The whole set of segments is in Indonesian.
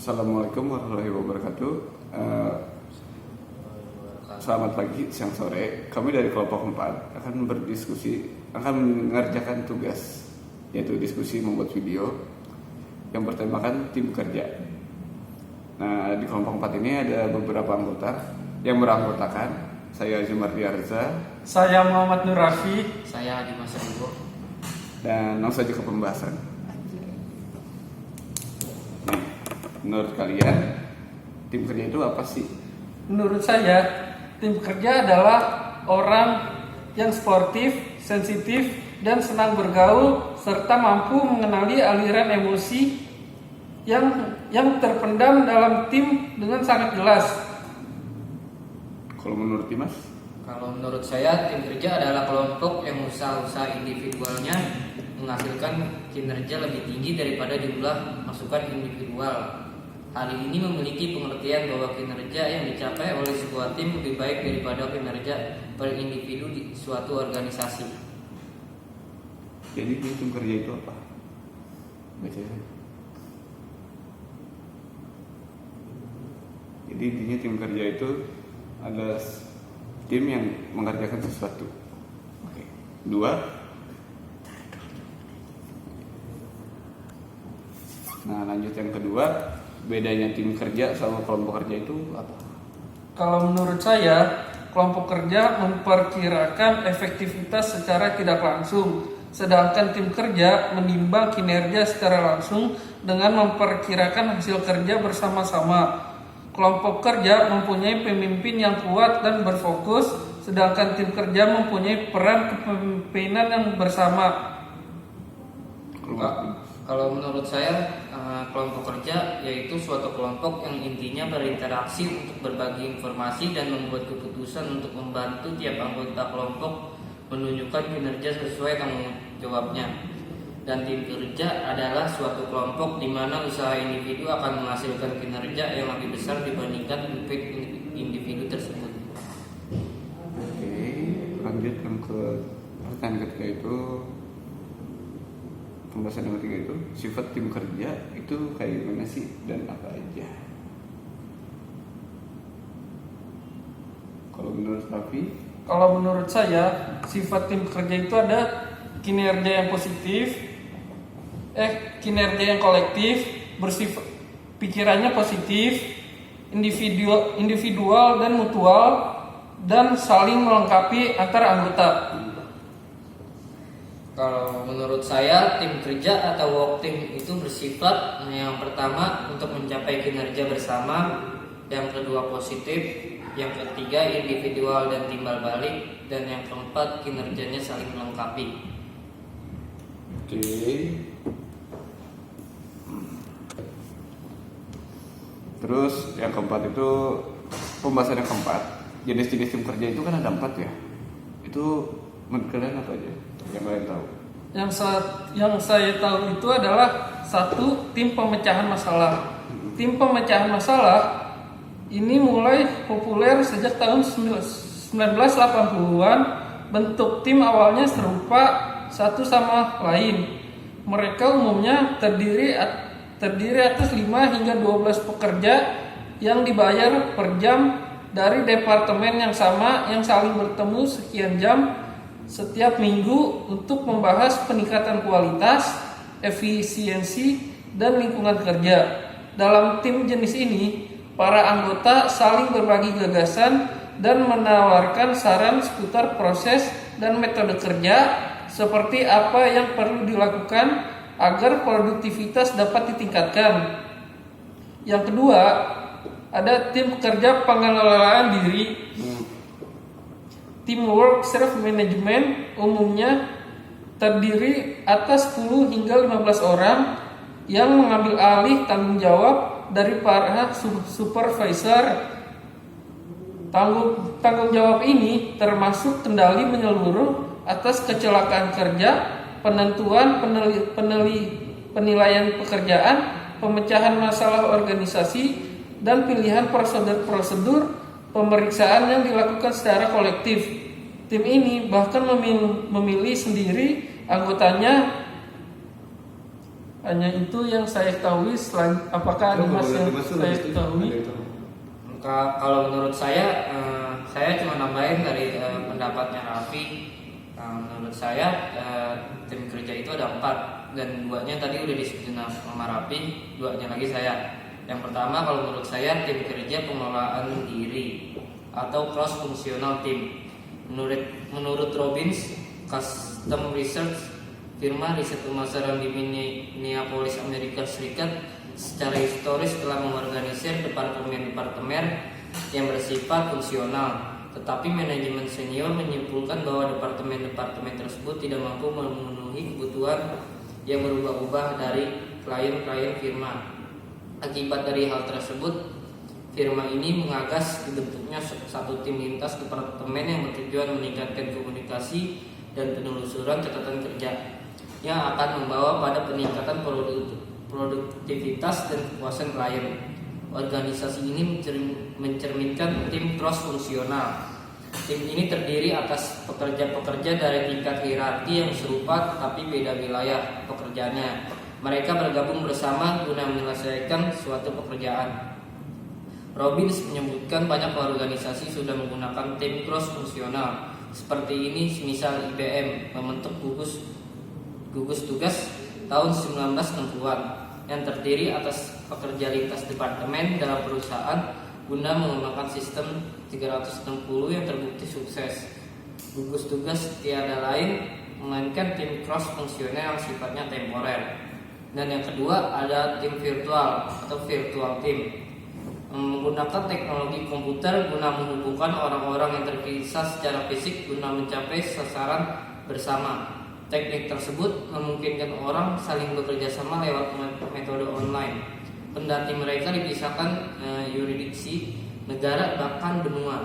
Assalamualaikum warahmatullahi wabarakatuh. Selamat pagi, siang, sore. Kami dari kelompok 4 akan mengerjakan tugas, yaitu diskusi membuat video yang bertemakan tim kerja. Nah, di kelompok 4 ini ada beberapa anggota yang beranggotakan saya Jumardi Arza, saya Muhammad Nur Rafi, saya Dimas Rigo. dan langsung saja ke pembahasan. Nah, menurut kalian tim kerja itu apa sih? Menurut saya, tim kerja adalah orang yang sportif, sensitif, dan senang bergaul, serta mampu mengenali aliran emosi yang terpendam dalam tim dengan sangat jelas. Kalau menurut Dimas? Kalau menurut saya, tim kerja adalah kelompok yang usaha-usaha individualnya menghasilkan kinerja lebih tinggi daripada jumlah masukan individual. Hal ini memiliki pengertian bahwa kinerja yang dicapai oleh sebuah tim lebih baik daripada kinerja per individu di suatu organisasi. Jadi tim kerja itu apa? Baca ya. Jadi intinya tim kerja itu adalah tim yang mengerjakan sesuatu. Oke. 2. Nah, lanjut yang kedua, bedanya tim kerja sama kelompok kerja itu apa? Kalau menurut saya, kelompok kerja memperkirakan efektivitas secara tidak langsung, sedangkan tim kerja menimbang kinerja secara langsung dengan memperkirakan hasil kerja bersama-sama. Kelompok kerja mempunyai pemimpin yang kuat dan berfokus, sedangkan tim kerja mempunyai peran kepemimpinan yang bersama. Kalau menurut saya, kelompok kerja yaitu suatu kelompok yang intinya berinteraksi untuk berbagi informasi dan membuat keputusan untuk membantu tiap anggota kelompok menunjukkan kinerja sesuai tanggung jawabnya. Dan tim kerja adalah suatu kelompok di mana usaha individu akan menghasilkan kinerja yang lebih besar dibandingkan individu tersebut. Oke, lanjut yang ke pertanyaan ketiga itu, pembahasan yang ketiga itu, sifat tim kerja itu kayak gimana sih dan apa aja? Kalau menurut Raffi? Kalau menurut saya, sifat tim kerja itu ada kinerja yang positif, kinerja yang kolektif, bersifat pikirannya positif, individual dan mutual, dan saling melengkapi antar anggota. Kalau menurut saya, tim kerja atau work team itu bersifat yang pertama untuk mencapai kinerja bersama, yang kedua positif, yang ketiga individual dan timbal balik, dan yang keempat kinerjanya saling melengkapi. Oke. Terus yang keempat itu, pembahasan yang keempat, jenis-jenis tim kerja itu kan ada 4 ya. Itu menurut kalian apa aja yang kalian tahu? Yang saya tahu itu adalah 1, tim pemecahan masalah. Tim pemecahan masalah ini mulai populer sejak tahun 1980-an. Bentuk tim awalnya serupa satu sama lain. Mereka umumnya terdiri atas 5 hingga 12 pekerja yang dibayar per jam dari departemen yang sama yang saling bertemu sekian jam setiap minggu untuk membahas peningkatan kualitas, efisiensi, dan lingkungan kerja. Dalam tim jenis ini, para anggota saling berbagi gagasan dan menawarkan saran seputar proses dan metode kerja, seperti apa yang perlu dilakukan agar produktivitas dapat ditingkatkan. Yang kedua, ada tim kerja pengelolaan diri. Teamwork self management umumnya terdiri atas 10 hingga 15 orang yang mengambil alih tanggung jawab dari para supervisor. Tanggung jawab ini termasuk kendali menyeluruh atas kecelakaan kerja, penentuan penilaian pekerjaan, pemecahan masalah organisasi, dan pilihan prosedur pemeriksaan yang dilakukan secara kolektif. Tim ini bahkan memilih sendiri anggotanya Hanya itu yang saya ketahui. Apakah ada mas yang saya ketahui? Kalau menurut saya cuma nambahin dari pendapatnya Raffi. Menurut saya tim kerja itu ada 4 dan 2-nya tadi udah disebutin sama Raffi, 2-nya lagi saya. Yang pertama kalau menurut saya tim kerja pengelolaan diri atau cross functional team. Menurut Robbins, Custom Research, firma riset pemasaran di Minneapolis, Amerika Serikat, secara historis telah mengorganisir departemen-departemen yang bersifat fungsional. Tetapi manajemen senior menyimpulkan bahwa departemen-departemen tersebut tidak mampu memenuhi kebutuhan yang berubah-ubah dari klien-klien firma. Akibat dari hal tersebut, firma ini mengagas dibentuknya satu tim lintas departemen yang bertujuan meningkatkan komunikasi dan penelusuran catatan kerja yang akan membawa pada peningkatan produktivitas dan kepuasan klien. Organisasi ini mencerminkan tim cross fungsional. Tim ini terdiri atas pekerja-pekerja dari tingkat hierarki yang serupa tetapi beda wilayah pekerjaannya. Mereka bergabung bersama guna menyelesaikan suatu pekerjaan. Robbins menyebutkan banyak organisasi sudah menggunakan tim cross fungsional. Seperti ini, misal IBM membentuk gugus tugas tahun 1960-an yang terdiri atas pekerja lintas departemen dalam perusahaan guna mengembangkan sistem 360 yang terbukti sukses. Gugus tugas tiada lain melainkan tim cross fungsional yang sifatnya temporer. Dan yang kedua ada tim virtual atau virtual team, menggunakan teknologi komputer guna menghubungkan orang-orang yang terpisah secara fisik guna mencapai sasaran bersama. Teknik tersebut memungkinkan orang saling bekerja sama lewat metode online. Kendati mereka dipisahkan yurisdiksi, negara, bahkan benua.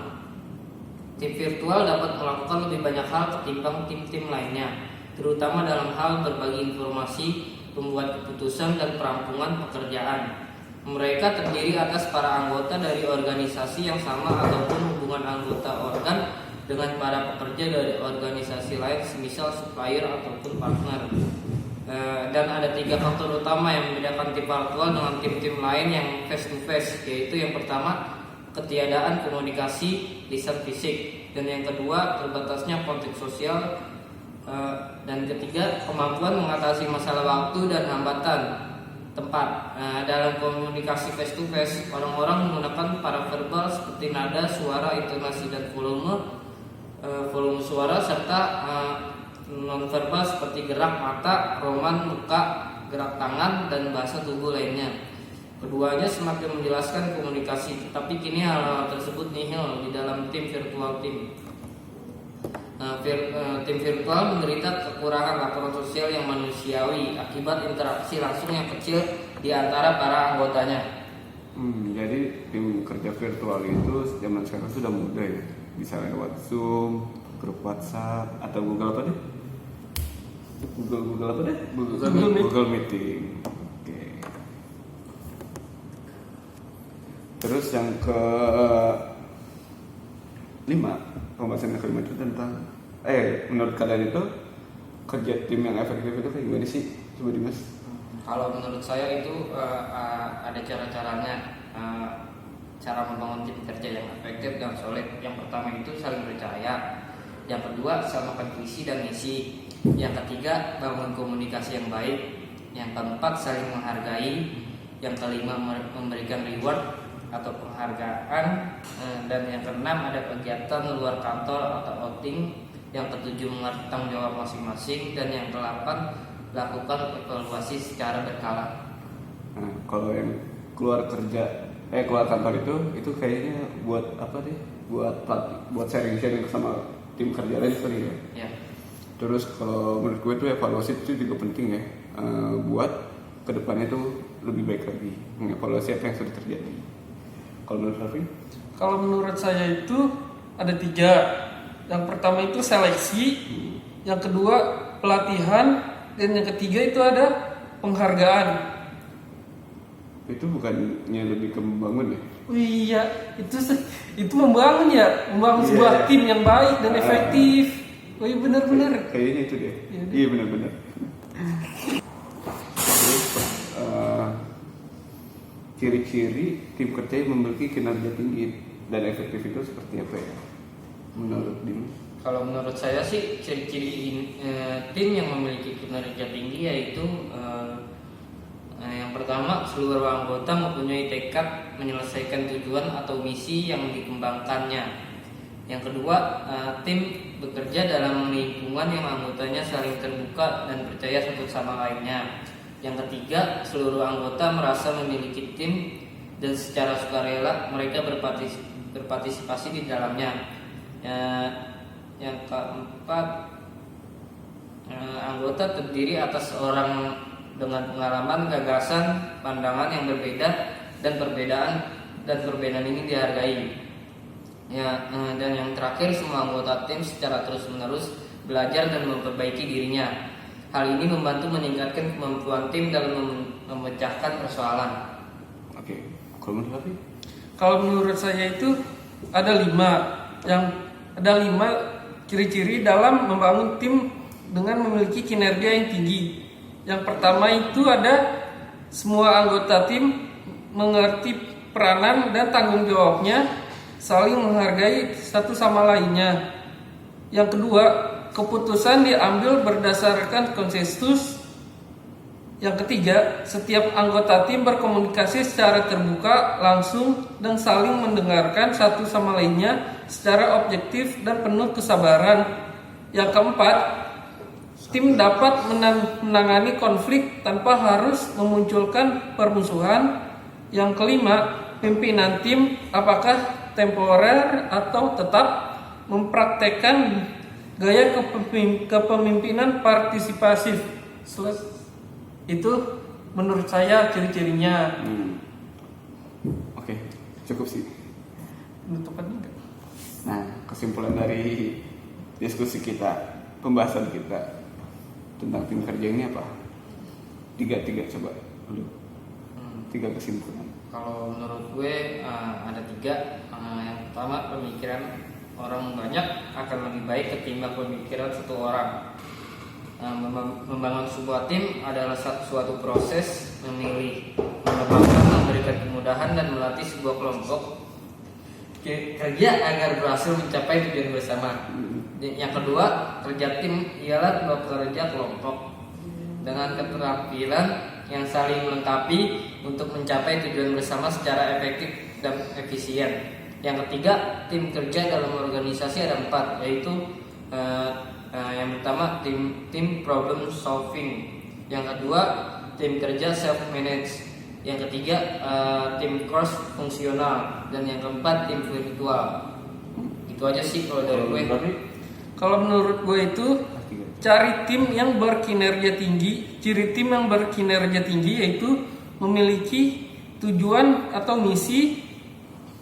Tim virtual dapat melakukan lebih banyak hal ketimbang tim-tim lainnya, terutama dalam hal berbagi informasi, membuat keputusan, dan perampungan pekerjaan. Mereka terdiri atas para anggota dari organisasi yang sama ataupun hubungan anggota organ dengan para pekerja dari organisasi lain, semisal supplier ataupun partner. Dan ada 3 faktor utama yang membedakan tim virtual dengan tim-tim lain yang face to face, yaitu yang pertama ketiadaan komunikasi lisan fisik, dan yang kedua terbatasnya konteks sosial, dan ketiga kemampuan mengatasi masalah waktu dan hambatan tempat. Dalam komunikasi face to face, orang-orang menggunakan paraverbal seperti nada, suara, intonasi, dan volume suara, serta nonverbal seperti gerak mata, roman muka, gerak tangan, dan bahasa tubuh lainnya. Keduanya semakin menjelaskan komunikasi, tetapi kini hal-hal tersebut nihil di dalam tim virtual team. Tim virtual menderita kekurangan laporan sosial yang manusiawi akibat interaksi langsung yang kecil di antara para anggotanya. Jadi tim kerja virtual itu zaman sekarang sudah mudah ya, bisa lewat Zoom, grup WhatsApp, atau Google apa deh? Google apa deh? Google Meeting. Oke. Terus yang pembahasan yang kelima itu tentang menurut kalian itu kerja tim yang efektif itu kayak gimana sih? Coba Dimas. Kalau menurut saya itu ada cara-caranya, cara membangun tim kerja yang efektif dan solid. Yang pertama itu saling percaya, yang kedua samakan visi dan misi, yang ketiga bangun komunikasi yang baik, yang keempat saling menghargai, yang kelima memberikan reward atau penghargaan, dan yang keenam ada kegiatan luar kantor atau outing, yang ketujuh mengerti tanggung jawab masing-masing, dan yang kedelapan lakukan evaluasi secara berkala. Nah, kalau yang keluar kantor itu kayaknya buat apa deh? Buat sharing sama tim kerja lain sekali ya. Ya. Terus kalau menurut gue itu evaluasi itu juga penting ya, buat kedepannya itu lebih baik lagi, mengevaluasi apa yang sudah terjadi. Kalau menurut Raffi? Kalau menurut saya itu ada 3. Yang pertama itu seleksi, yang kedua pelatihan, dan yang ketiga itu ada penghargaan. Itu bukannya lebih ke membangun ya? Oh iya, itu membangun ya, membangun sebuah tim yang baik dan efektif. Oh iya benar-benar. Kayaknya itu deh. Iya benar-benar. Terus ciri-ciri tim kerja yang memiliki kinerja tinggi dan efektif itu seperti apa ya menurut Dim? Kalau menurut saya sih ciri-ciri tim yang memiliki kinerja tinggi yaitu yang pertama, seluruh anggota mempunyai tekad menyelesaikan tujuan atau misi yang dikembangkannya. Yang kedua, tim bekerja dalam lingkungan yang anggotanya saling terbuka dan percaya satu sama lainnya. Yang ketiga, seluruh anggota merasa memiliki tim dan secara sukarela mereka berpartisipasi di dalamnya. Yang keempat, anggota terdiri atas orang dengan pengalaman, gagasan, pandangan yang berbeda dan perbedaan ini dihargai. Dan yang terakhir, semua anggota tim secara terus-menerus belajar dan memperbaiki dirinya. Hal ini membantu meningkatkan kemampuan tim dalam memecahkan persoalan. Oke, kalau menurut Raffi? Kalau menurut saya itu ada 5 ciri-ciri dalam membangun tim dengan memiliki kinerja yang tinggi. Yang pertama itu ada semua anggota tim mengerti peranan dan tanggung jawabnya, saling menghargai satu sama lainnya. Yang kedua, keputusan diambil berdasarkan konsensus. Yang ketiga, setiap anggota tim berkomunikasi secara terbuka, langsung, dan saling mendengarkan satu sama lainnya secara objektif dan penuh kesabaran. Yang keempat, tim dapat menangani konflik tanpa harus memunculkan permusuhan. Yang kelima, pimpinan tim apakah temporer atau tetap mempraktekkan gaya kepemimpinan partisipasif. Itu menurut saya ciri-cirinya. Oke, cukup sih. Penutupannya enggak? Nah, kesimpulan dari diskusi kita, pembahasan kita tentang tim kerja ini apa? Tiga coba dulu. 3 kesimpulan. Kalau menurut gue ada 3. Yang pertama, pemikiran orang banyak akan lebih baik ketimbang pemikiran satu orang. Membangun sebuah tim adalah suatu proses memilih, mengembangkan, memberikan kemudahan dan melatih sebuah kelompok kerja agar berhasil mencapai tujuan bersama. Yang kedua, kerja tim ialah bekerja kelompok dengan keterampilan yang saling melengkapi untuk mencapai tujuan bersama secara efektif dan efisien. Yang ketiga, tim kerja dalam organisasi ada 4, yaitu yang pertama tim problem solving, yang kedua tim kerja self manage, yang ketiga tim cross fungsional, dan yang keempat tim virtual. Itu aja sih kalau dari gue. Kalau menurut gue itu cari tim yang berkinerja tinggi. Ciri tim yang berkinerja tinggi yaitu memiliki tujuan atau misi,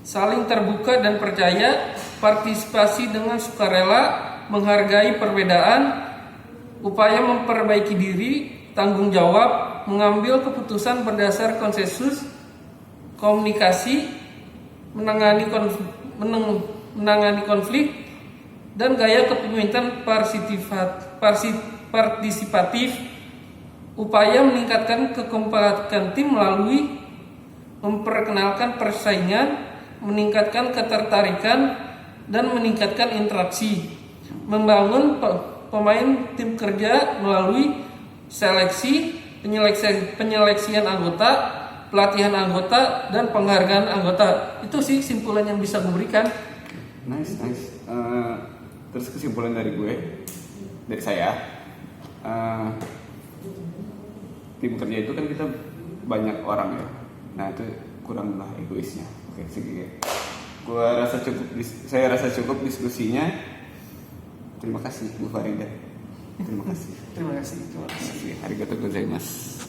saling terbuka dan percaya, partisipasi dengan sukarela, menghargai perbedaan, upaya memperbaiki diri, tanggung jawab, mengambil keputusan berdasar konsensus, komunikasi, menangani konflik, dan gaya kepemimpinan partisipatif, upaya meningkatkan kekompakan tim melalui memperkenalkan persaingan, meningkatkan ketertarikan, dan meningkatkan interaksi, membangun pemain tim kerja melalui seleksi, penyeleksian anggota, pelatihan anggota, dan penghargaan anggota. Itu sih kesimpulan yang bisa gue berikan. Nice. Terus kesimpulan dari saya, tim kerja itu kan kita banyak orang ya. Nah itu kuranglah egoisnya. Oke, saya rasa cukup diskusinya. Terima kasih Bu Farida. Terima kasih. Terima kasih. Arigatou gozaimasu.